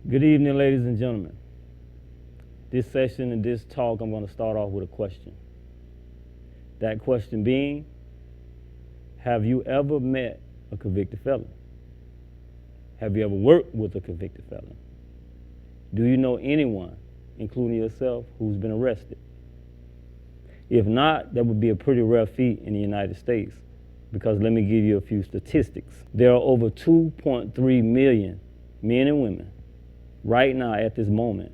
Good evening, ladies and gentlemen. This session and this talk, I'm going to start off with a question. That question being, have you ever met a convicted felon? Have you ever worked with a convicted felon? Do you know anyone, including yourself, who's been arrested? If not, that would be a pretty rare feat in the United States, because let me give you a few statistics. There are over 2.3 million men and women right now at this moment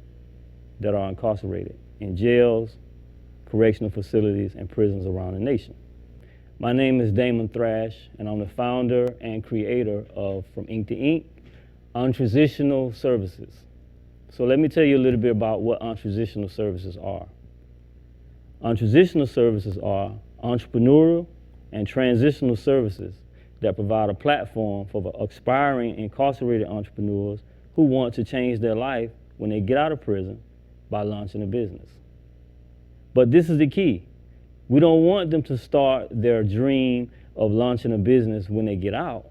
that are incarcerated in jails, correctional facilities, and prisons around the nation. My name is Damon Thrash, and I'm the founder and creator of From Ink to Ink, Untransitional Services. So let me tell you a little bit about what untransitional services are. Untransitional services are entrepreneurial and transitional services that provide a platform for aspiring incarcerated entrepreneurs who want to change their life when they get out of prison by launching a business. But this is the key. We don't want them to start their dream of launching a business when they get out.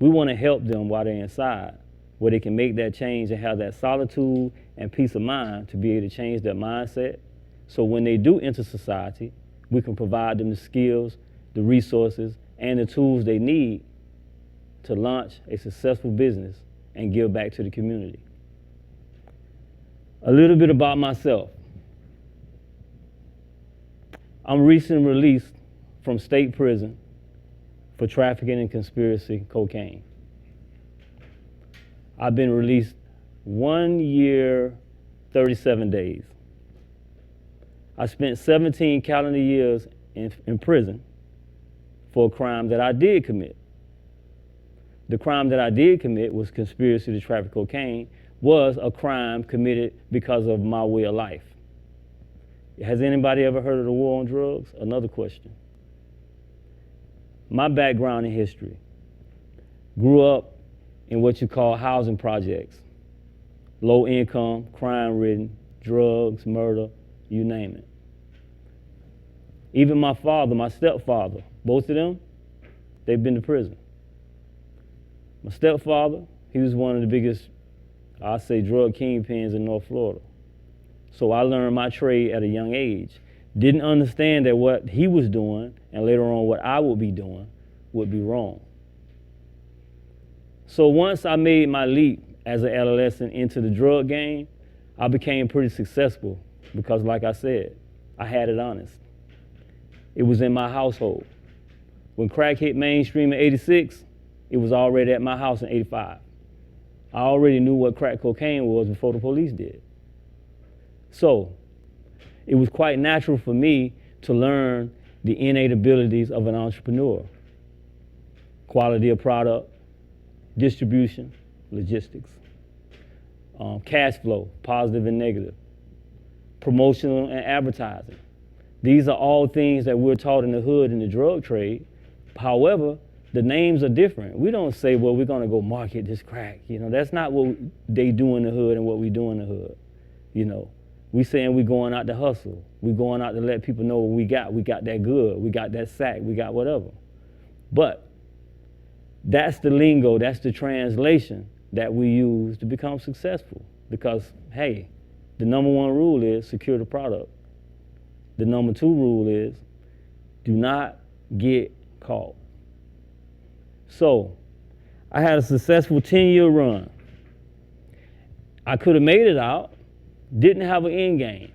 We want to help them while they're inside, where they can make that change and have that solitude and peace of mind to be able to change their mindset. So when they do enter society, we can provide them the skills, the resources, and the tools they need to launch a successful business and give back to the community. A little bit about myself. I'm recently released from state prison for trafficking and conspiracy cocaine. I've been released 1 year, 37 days. I spent 17 calendar years in prison for a crime that I did commit. The crime that I did commit was conspiracy to traffic cocaine, was a crime committed because of my way of life. Has anybody ever heard of the war on drugs? Another question. My background in history. Grew up in what you call housing projects. Low income, crime-ridden, drugs, murder, you name it. Even my father, my stepfather, both of them, they've been to prison. My stepfather, he was one of the biggest, I'd say, drug kingpins in North Florida. So I learned my trade at a young age. Didn't understand that what he was doing, and later on what I would be doing, would be wrong. So once I made my leap as an adolescent into the drug game, I became pretty successful because, like I said, I had it honest. It was in my household. When crack hit mainstream in '86, it was already at my house in '85. I already knew what crack cocaine was before the police did. So it was quite natural for me to learn the innate abilities of an entrepreneur. Quality of product, distribution, logistics, cash flow, positive and negative, promotional and advertising. These are all things that we're taught in the hood in the drug trade. However, the names are different. We don't say, well, we're gonna go market this crack. You know, that's not what they do in the hood and what we do in the hood. You know, we saying we going out to hustle. We going out to let people know what we got. We got that good. We got that sack. We got whatever. But that's the lingo, that's the translation that we use to become successful. Because, hey, the number one rule is secure the product. The number two rule is do not get caught. So I had a successful 10-year run. I could have made it out, didn't have an end game,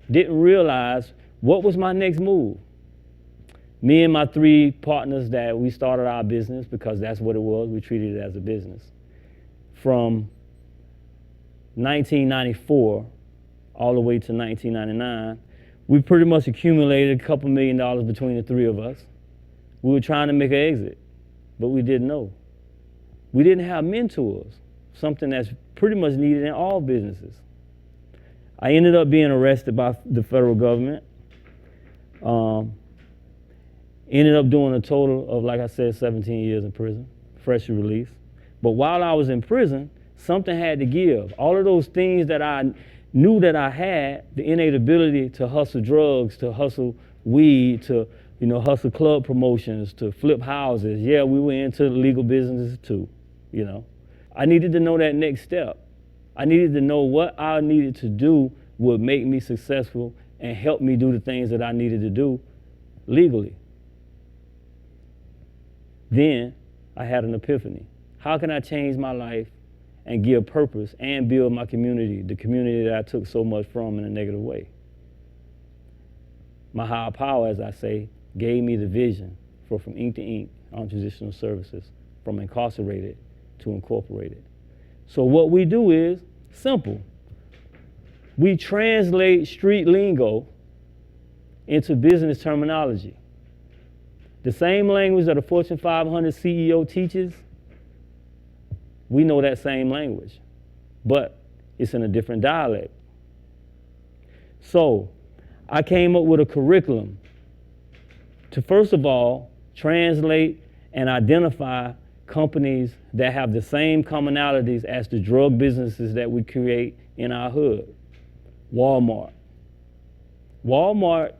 didn't realize what was my next move. Me and my three partners that we started our business, because that's what it was, we treated it as a business. From 1994 all the way to 1999, we pretty much accumulated a couple $1 million between the three of us. We were trying to make an exit, but we didn't know. We didn't have mentors, something that's pretty much needed in all businesses. I ended up being arrested by the federal government. Ended up doing a total of, like I said, 17 years in prison, freshly released. But while I was in prison, something had to give. All of those things that I knew that I had, the innate ability to hustle drugs, to hustle weed, to hustle club promotions, to flip houses. Yeah, we were into legal businesses too, I needed to know that next step. I needed to know what I needed to do would make me successful and help me do the things that I needed to do legally. Then I had an epiphany. How can I change my life and give purpose and build my community, the community that I took so much from in a negative way? My higher power, as I say, gave me the vision for From Ink to Ink on transitional services, from incarcerated to incorporated. So what we do is simple. We translate street lingo into business terminology. The same language that a Fortune 500 CEO teaches, we know that same language, but it's in a different dialect. So I came up with a curriculum to, first of all, translate and identify companies that have the same commonalities as the drug businesses that we create in our hood. Walmart. Walmart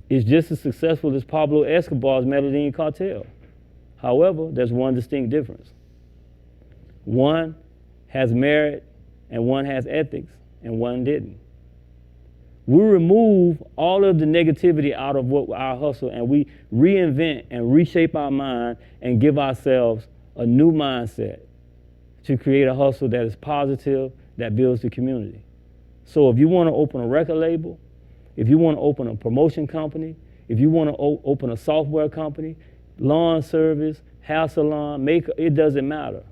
is just as successful as Pablo Escobar's Medellin cartel. However, there's one distinct difference. One has merit and one has ethics and one didn't. We remove all of the negativity out of what our hustle, and we reinvent and reshape our mind and give ourselves a new mindset to create a hustle that is positive, that builds the community. So if you want to open a record label, if you want to open a promotion company, if you want to open a software company, lawn service, hair salon, makeup, it doesn't matter.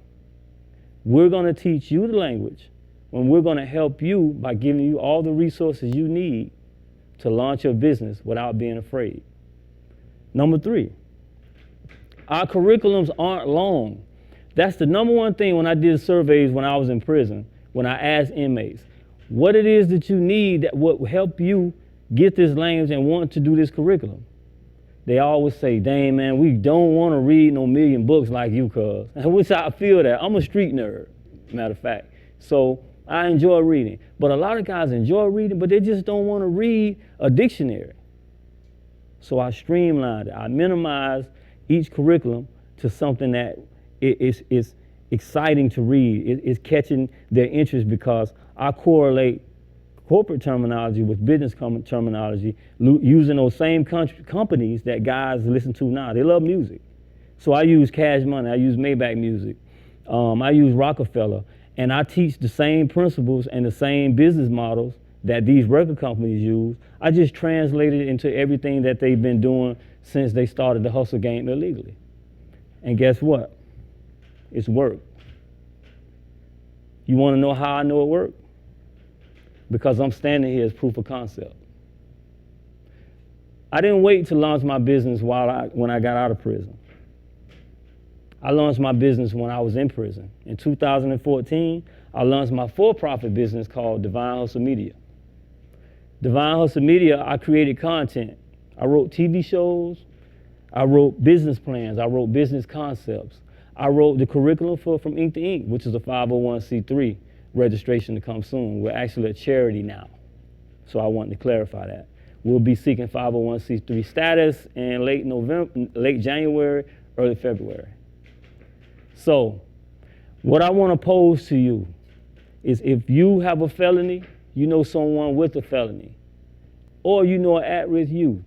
We're going to teach you the language, and we're going to help you by giving you all the resources you need to launch your business without being afraid. Number 3, our curriculums aren't long. That's the number one thing when I did surveys when I was in prison, when I asked inmates, what it is that you need that will help you get this language and want to do this curriculum. They always say, dang man, we don't want to read no million books like you, cuz. I wish I feel that. I'm a street nerd, matter of fact. So I enjoy reading. But a lot of guys enjoy reading, but they just don't want to read a dictionary. So I streamlined it. I minimized each curriculum to something that is exciting to read. It's catching their interest because I correlate corporate terminology with business terminology using those same companies that guys listen to now. They love music. So I use Cash Money, I use Maybach Music, I use Rockefeller, and I teach the same principles and the same business models that these record companies use. I just translated it into everything that they've been doing since they started the hustle game illegally. And guess what? It's worked. You want to know how I know it worked? Because I'm standing here as proof of concept. I didn't wait to launch my business when I got out of prison. I launched my business when I was in prison. In 2014, I launched my for-profit business called Divine Hustle Media. Divine Hustle Media, I created content. I wrote TV shows. I wrote business plans. I wrote business concepts. I wrote the curriculum for From Ink to Ink, which is a 501c3 registration to come soon. We're actually a charity now. So I wanted to clarify that. We'll be seeking 501c3 status in late January, early February. So what I want to pose to you is if you have a felony, you know someone with a felony, or you know an at-risk youth,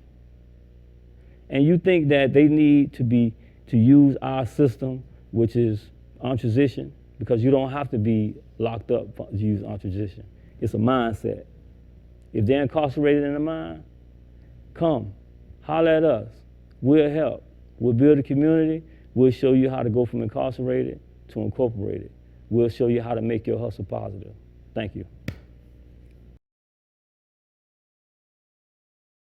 and you think that they need to use our system, which is on transition, because you don't have to be locked up to use on transition. It's a mindset. If they're incarcerated in the mind, come, holler at us. We'll help. We'll build a community. We'll show you how to go from incarcerated to incorporated. We'll show you how to make your hustle positive. Thank you.